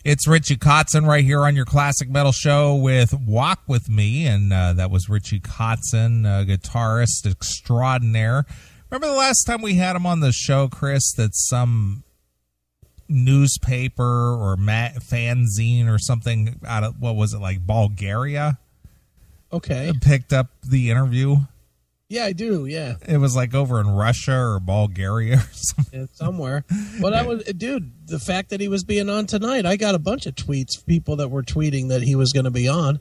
It's Richie Kotzen right here on your Classic Metal Show with Walk With Me, and that was Richie Kotzen, guitarist extraordinaire. Remember the last time we had him on the show, Chris, that some newspaper or fanzine or something out of, what was it, like Bulgaria? Okay. Picked up the interview? Yeah, I do, yeah. It was like over in Russia or Bulgaria or something. Yeah, somewhere. Well, that was, dude, the fact that he was being on tonight, I got a bunch of tweets, people that were tweeting that he was going to be on.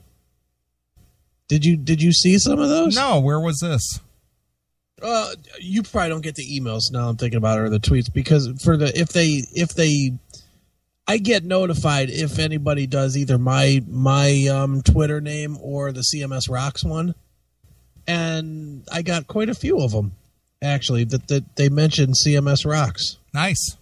Did you see some of those? No, where was this? You probably don't get the emails now I'm thinking about it, or the tweets, because for the if they I get notified if anybody does either my Twitter name or the CMS Rocks one. And I got quite a few of them, actually, that they mentioned CMS Rocks. Nice.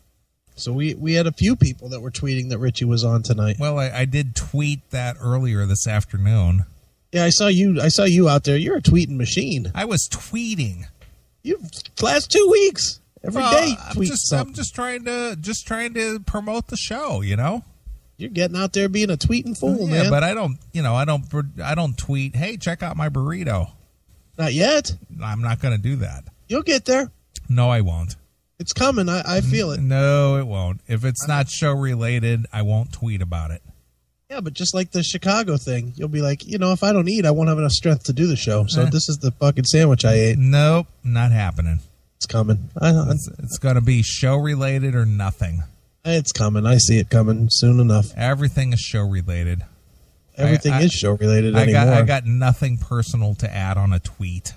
So we had a few people that were tweeting that Richie was on tonight. Well, I did tweet that earlier this afternoon. Yeah, I saw you out there. You're a tweeting machine. I was tweeting. You last 2 weeks. Every day tweet something. I'm just trying to promote the show, you know? You're getting out there being a tweeting fool, man. Yeah, but I don't tweet, "Hey, check out my burrito." Not yet. I'm not going to do that. You'll get there. No, I won't. It's coming. I feel it. No, it won't. If it's not show related, I won't tweet about it. Yeah, but just like the Chicago thing, you'll be like, if I don't eat, I won't have enough strength to do the show. So this is the fucking sandwich I ate. Nope, not happening. It's coming. It's going to be show related or nothing. It's coming. I see it coming soon enough. Everything is show related. Everything is show related anymore. I got nothing personal to add on a tweet.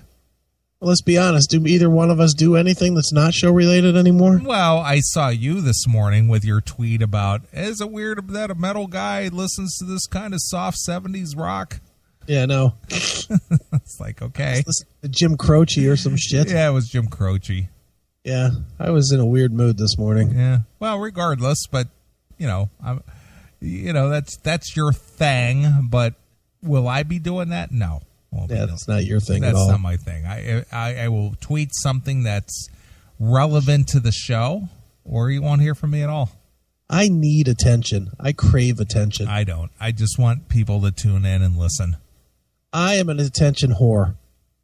Well, let's be honest. Do either one of us do anything that's not show related anymore? Well, I saw you this morning with your tweet about, is it weird that a metal guy listens to this kind of soft 70s rock? Yeah, no. It's like, okay. Listen to Jim Croce or some shit. Yeah, it was Jim Croce. Yeah, I was in a weird mood this morning. Yeah. Well, regardless, but, that's your thing, but will I be doing that? No. Yeah, that's not your thing at all. That's not my thing. I will tweet something that's relevant to the show, or you won't hear from me at all. I need attention. I crave attention. I don't. I just want people to tune in and listen. I am an attention whore.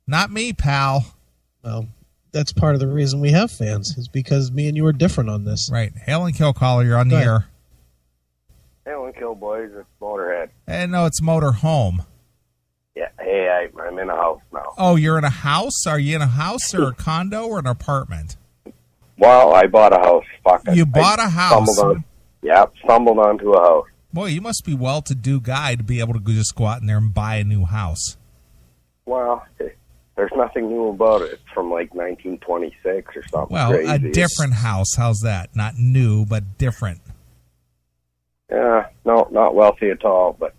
Not me, pal. Well, that's part of the reason we have fans, is because me and you are different on this. Right. Hail and Kill caller, you're on the air. Hail and Kill, boys. It's Motorhead. And no, it's Motor Home. Yeah. Hey, I'm in a house now. Oh, you're in a house? Are you in a house or a condo or an apartment? Well, I bought a house. Fuck it. You bought a house? Stumbled onto a house. Boy, you must be well-to-do guy to be able to just go out in there and buy a new house. Well, there's nothing new about it. It's from like 1926 or something. Well, crazy. a different house. How's that? Not new, but different. Yeah, no, not wealthy at all, but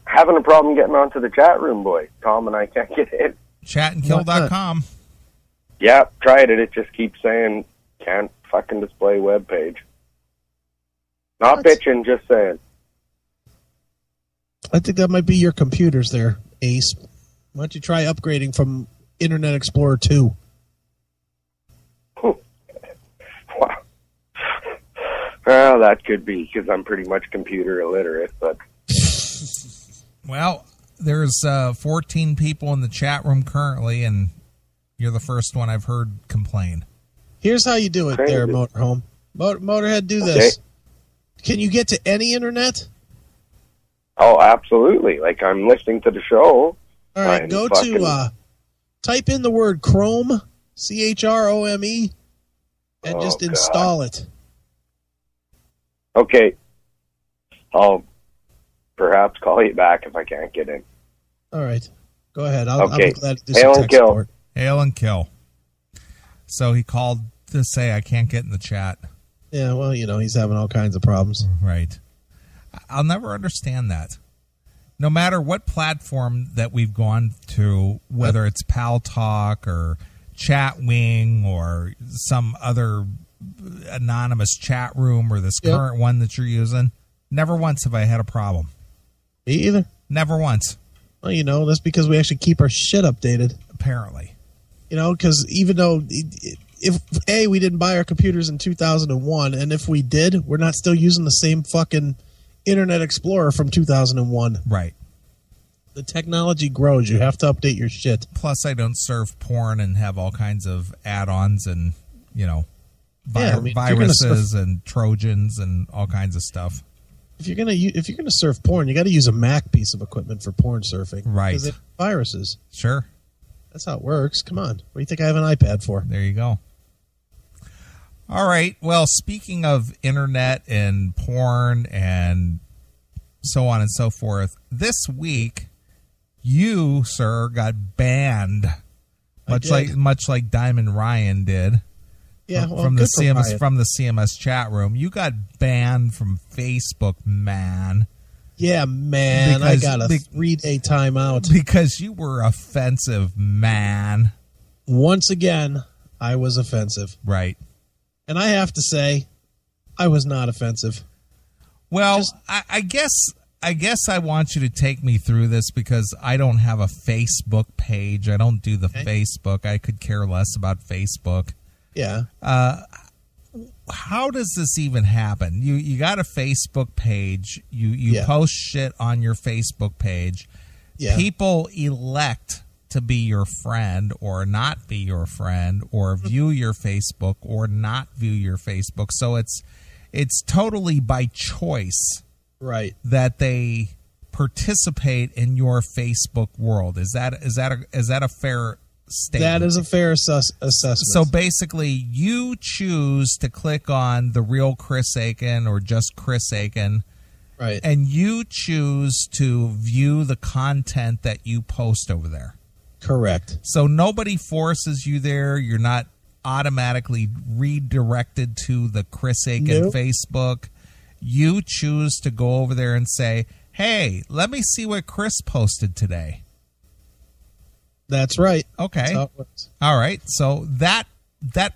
having a problem getting onto the chat room, boy. Tom and I can't get in. Chatandkill.com. Yeah, tried it. It just keeps saying can't fucking display web page. Not bitching, just saying. I think that might be your computers there, Ace. Why don't you try upgrading from Internet Explorer 2? Wow. Well, that could be, because I'm pretty much computer illiterate, but... Well, there's 14 people in the chat room currently, and you're the first one I've heard complain. Here's how you do it there, Motorhome. Motorhead, do this. Can you get to any internet? Oh, absolutely. Like, I'm listening to the show. All right, go to, type in the word Chrome, Chrome, and just install it. Okay. I'll perhaps call you back if I can't get in. All right. Go ahead. I'll be glad to do Hail some and tech kill. support. Hail and Kill. So he called to say I can't get in the chat. Yeah, well, he's having all kinds of problems. Right. I'll never understand that. No matter what platform that we've gone to, whether it's Pal Talk or Chatwing or some other anonymous chat room or this current one that you're using, never once have I had a problem. Me either. Never once. Well, that's because we actually keep our shit updated. Apparently. Because even though... If we didn't buy our computers in 2001, and if we did, we're not still using the same fucking Internet Explorer from 2001. Right. The technology grows. You have to update your shit. Plus, I don't surf porn and have all kinds of add-ons and, viruses and Trojans and all kinds of stuff. If you're gonna surf porn, you got to use a Mac piece of equipment for porn surfing, right? Because they have viruses. Sure, that's how it works. Come on, what do you think I have an iPad for? There you go. All right. Well, speaking of internet and porn and so on and so forth, this week you, sir, got banned, much like Diamond Ryan did. Yeah, well, from the CMS chat room. You got banned from Facebook, man. Yeah, man. I got a 3-day timeout. Because you were offensive, man. Once again, I was offensive. Right. And I have to say, I was not offensive. Well, I guess I want you to take me through this because I don't have a Facebook page. I don't do the Facebook. I could care less about Facebook. Yeah. How does this even happen? You got a Facebook page. You post shit on your Facebook page. Yeah. People elect to be your friend or not be your friend or view your Facebook or not view your Facebook. So it's totally by choice, right, that they participate in your Facebook world. Is that a fair statement? That is a fair assessment. So basically, you choose to click on the real Chris Aiken or just Chris Aiken, right? And you choose to view the content that you post over there. Correct. So nobody forces you there. You're not automatically redirected to the Chris Aiken Facebook. You choose to go over there and say, "Hey, let me see what Chris posted today." That's right. Okay. That's how it works. All right. So that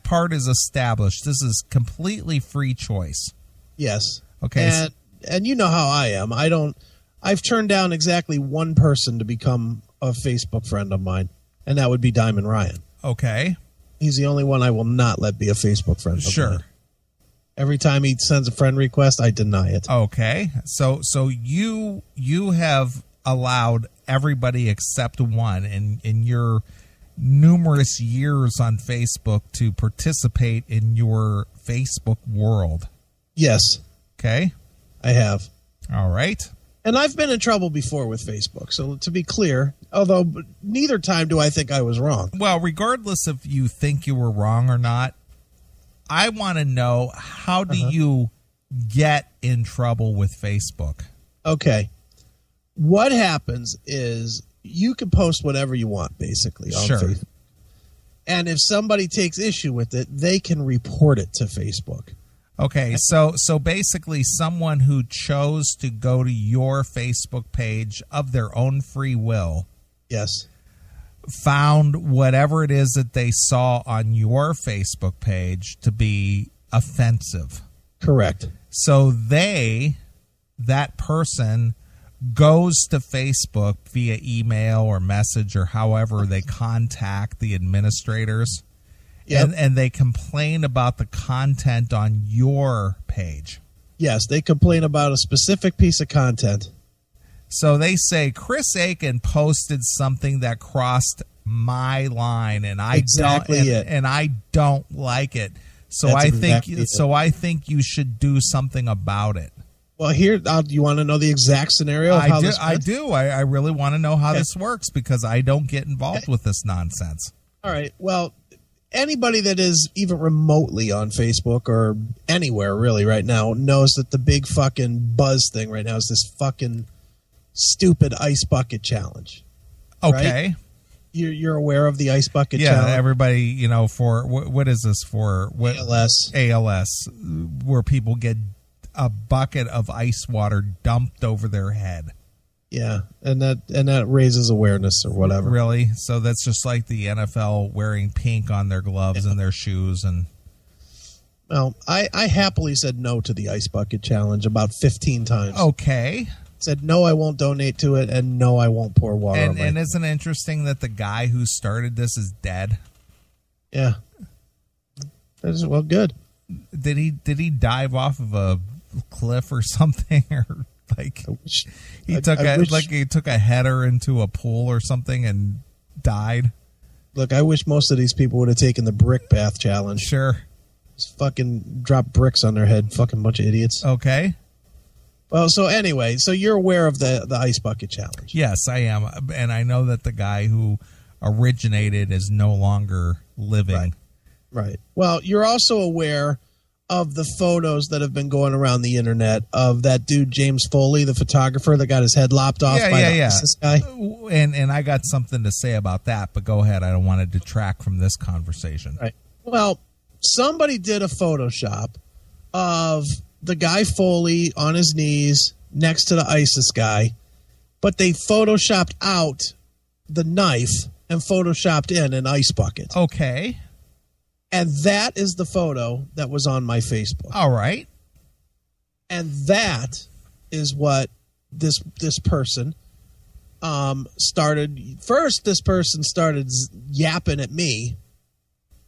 part is established. This is completely free choice. Yes. Okay. And you know how I am. I've turned down exactly one person to become a Facebook friend of mine, and that would be Diamond Ryan. Okay. He's the only one I will not let be a Facebook friend of mine. Every time he sends a friend request, I deny it. Okay. So you have allowed everybody except one in your numerous years on Facebook to participate in your Facebook world. Yes. Okay. I have. All right. And I've been in trouble before with Facebook. So to be clear, although neither time do I think I was wrong. Well, regardless if you think you were wrong or not, I want to know, how do you get in trouble with Facebook? Okay. What happens is you can post whatever you want, basically, on Facebook. And if somebody takes issue with it, they can report it to Facebook. Okay, so basically someone who chose to go to your Facebook page of their own free will, yes, found whatever it is that they saw on your Facebook page to be offensive. Correct. So that person goes to Facebook via email or message or however they contact the administrators. Yep. And they complain about the content on your page. Yes, they complain about a specific piece of content. So they say, Chris Aiken posted something that crossed my line, and I don't like it. So I think you should do something about it. Well, here, you want to know the exact scenario of how this works? I do. I really want to know how this works because I don't get involved with this nonsense. All right. Well, anybody that is even remotely on Facebook or anywhere really right now knows that the big fucking buzz thing right now is this fucking stupid ice bucket challenge. Okay. Right? You're aware of the ice bucket challenge? Yeah, everybody, for what is this for? ALS, where people get a bucket of ice water dumped over their head. Yeah, and that raises awareness or whatever. Really? So that's just like the NFL wearing pink on their gloves and their shoes. And well, I happily said no to the ice bucket challenge about 15 times. Okay. Said no, I won't donate to it, and no, I won't pour water on my And isn't it interesting that the guy who started this is dead? Yeah. Well, good. Did he dive off of a cliff or something? Or Like I wish, he I- took I a wish- like he took a header into a pool or something and died. Look, I wish most of these people would have taken the brick bath challenge. Sure. Just fucking drop bricks on their head. Fucking bunch of idiots. Okay. Well, so anyway, so you're aware of the ice bucket challenge. Yes, I am, and I know that the guy who originated is no longer living. Right. Right. Well, you're also aware of the photos that have been going around the internet of that dude James Foley, the photographer that got his head lopped off by the ISIS guy. And I got something to say about that, but go ahead. I don't want to detract from this conversation. Right. Well, somebody did a Photoshop of the guy Foley on his knees next to the ISIS guy, but they Photoshopped out the knife and Photoshopped in an ice bucket. Okay. And that is the photo that was on my Facebook. All right. And that is what this person started. First, this person started yapping at me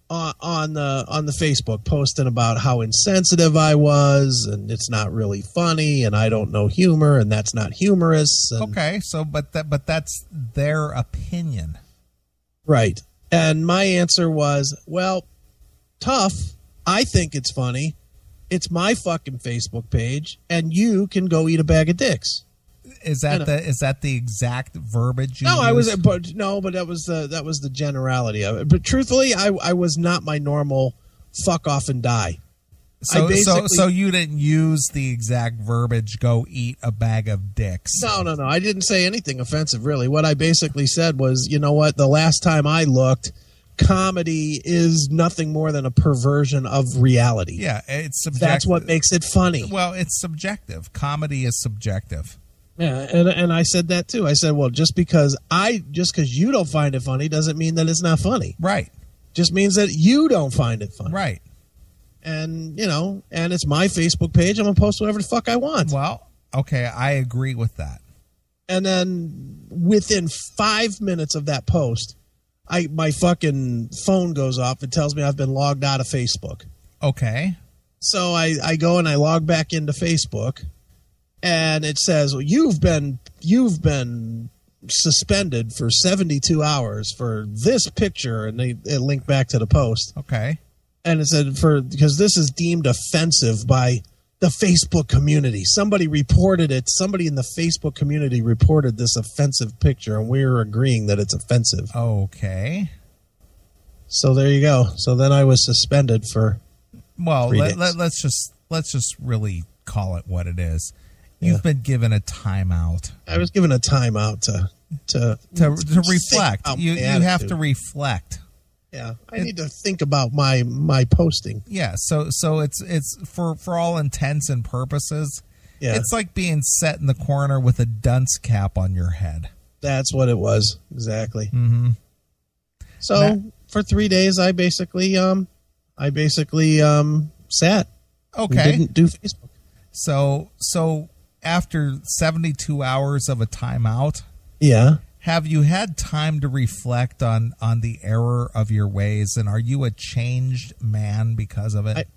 on the Facebook, posting about how insensitive I was, and it's not really funny, and I don't know humor, and that's not humorous. And, Okay. So, but that's their opinion. right. And my answer was, well, tough. I think it's funny. It's my fucking Facebook page, and you can go eat a bag of dicks. Is that the exact verbiage you No, I was, used? but that was the generality of it. But truthfully, I was not my normal fuck off and die. So, I basically- so you didn't use the exact verbiage, go eat a bag of dicks. No. I didn't say anything offensive, really. What I basically said was, you know what? The last time I looked, comedy is nothing more than a perversion of reality. Yeah, it's subjective. That's what makes it funny. Well, it's subjective. Comedy is subjective. Yeah, and I said that too. I said, well, just because you don't find it funny doesn't mean that it's not funny. Right. Just means that you don't find it funny. Right. And and it's my Facebook page. I'm gonna post whatever the fuck I want. Well, okay, I agree with that. And then within 5 minutes of that post, my fucking phone goes off and tells me I've been logged out of Facebook. Okay. So I go and I log back into Facebook, and it says, well, you've been suspended for 72 hours for this picture, and it linked back to the post. Okay. And it said because this is deemed offensive by the Facebook community. Somebody reported it. Somebody in the Facebook community reported this offensive picture, and we're agreeing that it's offensive. Okay. So there you go. So then I was suspended for. Well, 3 days. let's just really call it what it is. You've been given a timeout I was given a timeout to reflect. You have to reflect. Yeah, I need to think about my posting. Yeah, so it's for all intents and purposes, Yeah, it's like being set in the corner with a dunce cap on your head. that's what it was exactly. Mm-hmm. So for 3 days, I basically sat. We Okay. didn't do Facebook. So after 72 hours of a timeout, Yeah. have you had time to reflect on the error of your ways, and are you a changed man because of it?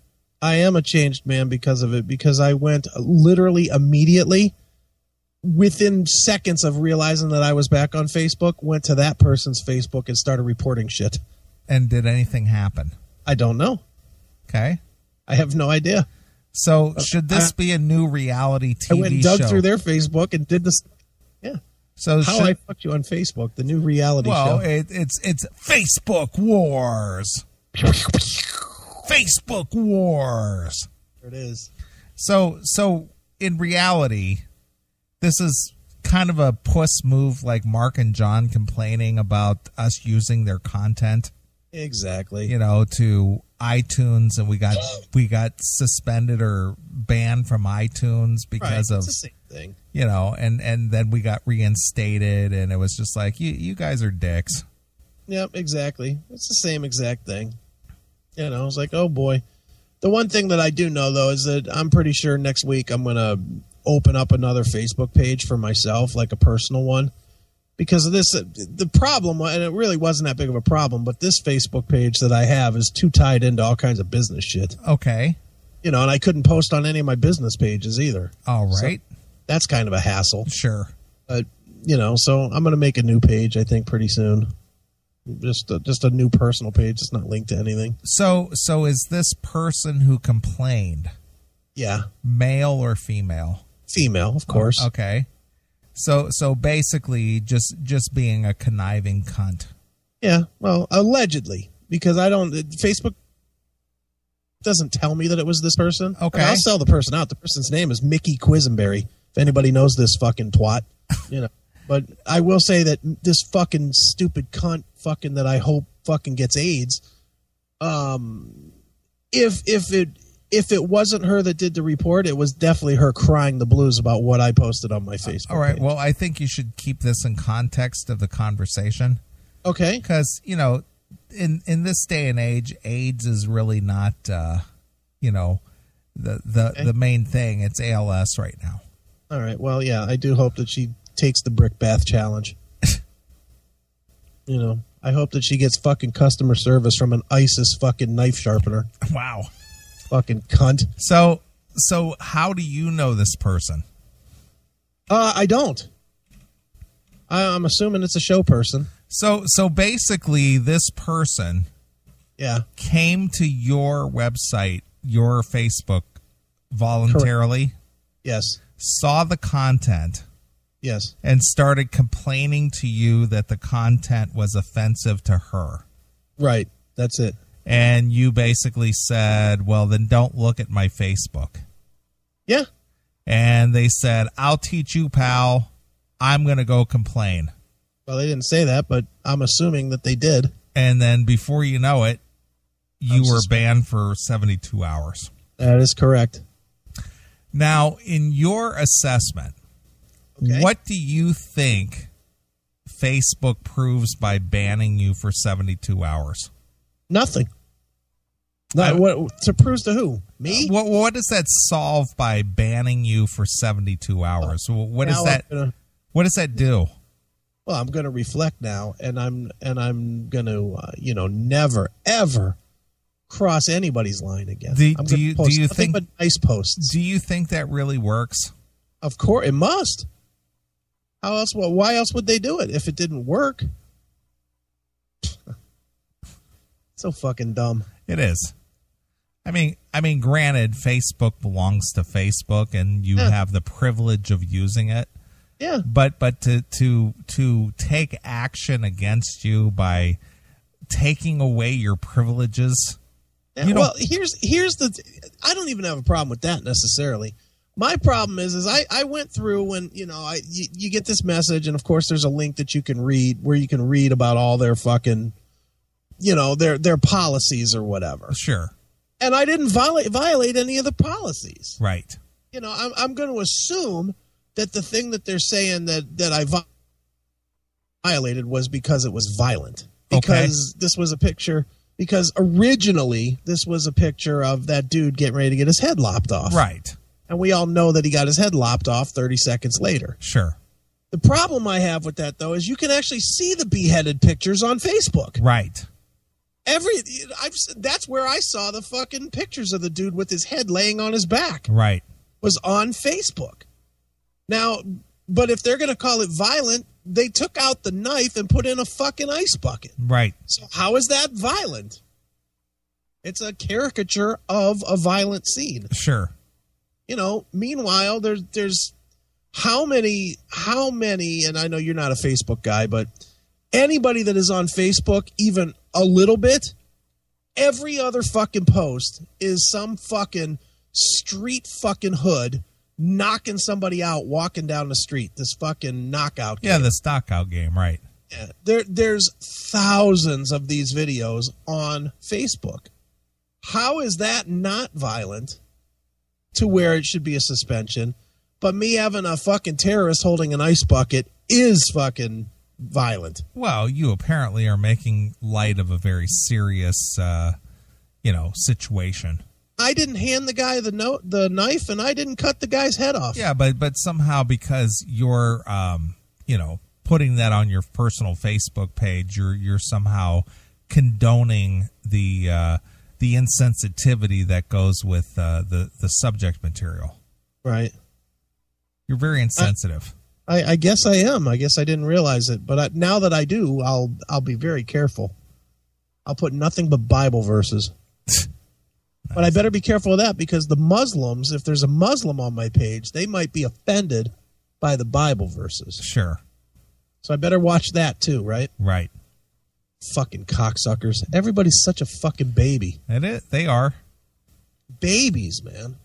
I am a changed man because of it, because I went literally immediately, within seconds of realizing that I was back on Facebook, went to that person's Facebook and started reporting shit. And did anything happen? I don't know. Okay. I have no idea. So should this be a new reality TV I went and dug show? through their Facebook and did this. Yeah. So How I fucked you on Facebook, the new reality well, show. it's Facebook Wars. Facebook Wars. There it is. So in reality, this is kind of a puss move, like Mark and John complaining about us using their content, Exactly. to iTunes, and we got suspended or banned from iTunes because right. of It's the same thing. and then we got reinstated, and it was just like you guys are dicks. Yep, exactly. It's the same exact thing. I was like, oh boy. The one thing that I do know, though, is that I'm pretty sure next week I'm going to open up another Facebook page for myself, like a personal one. Because of this, the problem, and it really wasn't that big of a problem, but this Facebook page that I have is too tied into all kinds of business shit. Okay. And I couldn't post on any of my business pages either. All right. That's kind of a hassle. Sure. But, so I'm going to make a new page, I think, pretty soon. Just a new personal page. It's not linked to anything. So is this person who complained Yeah. male or female? Female, of course. Okay. So basically just being a conniving cunt. Yeah, well, allegedly, because Facebook doesn't tell me that it was this person. Okay. I'll sell the person out. The person's name is Mickey Quisenberry. If anybody knows this fucking twat, But I will say that this fucking stupid cunt fucking that I hope fucking gets AIDS, if it wasn't her that did the report, it was definitely her crying the blues about what I posted on my Facebook All right. page. Well, I think you should keep this in context of the conversation. Okay. Because, in this day and age, AIDS is really not, the main thing. It's ALS right now. All right. Well, yeah, I do hope that she takes the brick bath challenge. I hope that she gets fucking customer service from an ISIS fucking knife sharpener. Wow. Fucking cunt. So how do you know this person? I don't. I'm assuming it's a show person. So basically, this person Yeah. came to your website, your Facebook, voluntarily, Yes. saw the content, Yes. and started complaining to you that the content was offensive to her. Right. That's it. And you basically said, well, then don't look at my Facebook. Yeah. And they said, I'll teach you, pal. I'm going to go complain. Well, they didn't say that, but I'm assuming that they did. And then before you know it, you I'm were suspect- banned for 72 hours. That is correct. Now, in your assessment, Okay. what do you think Facebook proves by banning you for 72 hours? Nothing. What to prove to who? Me? What does that solve by banning you for 72 hours? What does Now that what does that do? Well, I'm going to reflect now, and I'm going to never ever cross anybody's line again. Do I'm gonna you post nothing think but nice posts? Do you think that really works? Of course, it must. How else? Well, why else would they do it if it didn't work? So fucking dumb. It is. I mean, granted, Facebook belongs to Facebook, and you have the privilege of using it. Yeah. But to take action against you by taking away your privileges. Well, here's the. I don't even have a problem with that necessarily. My problem is I went through when you get this message, and of course there's a link that you can read where you can read about all their fucking, their policies or whatever. Sure. And I didn't violate any of the policies. Right. I'm going to assume that the thing that they're saying that I violated was because it was violent. Because this was a picture. Because originally this was a picture of that dude getting ready to get his head lopped off. Right. And we all know that he got his head lopped off 30 seconds later. Sure. The problem I have with that, though, is you can actually see the beheaded pictures on Facebook. Right. That's where I saw the fucking pictures of the dude with his head laying on his back. Right. Was on Facebook. Now, but if they're going to call it violent, they took out the knife and put in a fucking ice bucket. Right. So how is that violent? It's a caricature of a violent scene. Sure. Meanwhile, there's how many, and I know you're not a Facebook guy, but anybody that is on Facebook, even a little bit, every other fucking post is some fucking street fucking hood knocking somebody out walking down the street. This fucking knockout game. Yeah, the stockout game, right. Yeah. There's thousands of these videos on Facebook. How is that not violent to where it should be a suspension? But me having a fucking terrorist holding an ice bucket is fucking violent. Well, you apparently are making light of a very serious, situation. I didn't hand the guy the knife, and I didn't cut the guy's head off. Yeah, but somehow because you're, putting that on your personal Facebook page, you're somehow condoning the insensitivity that goes with the subject material. Right. You're very insensitive. I guess I am. I guess I didn't realize it, but now that I do, I'll be very careful. I'll put nothing but Bible verses. Nice. But I better be careful of that because the Muslims, if there's a Muslim on my page, they might be offended by the Bible verses. Sure. So I better watch that too, right? Right. Fucking cocksuckers. Everybody's such a fucking baby. They are. Babies, man.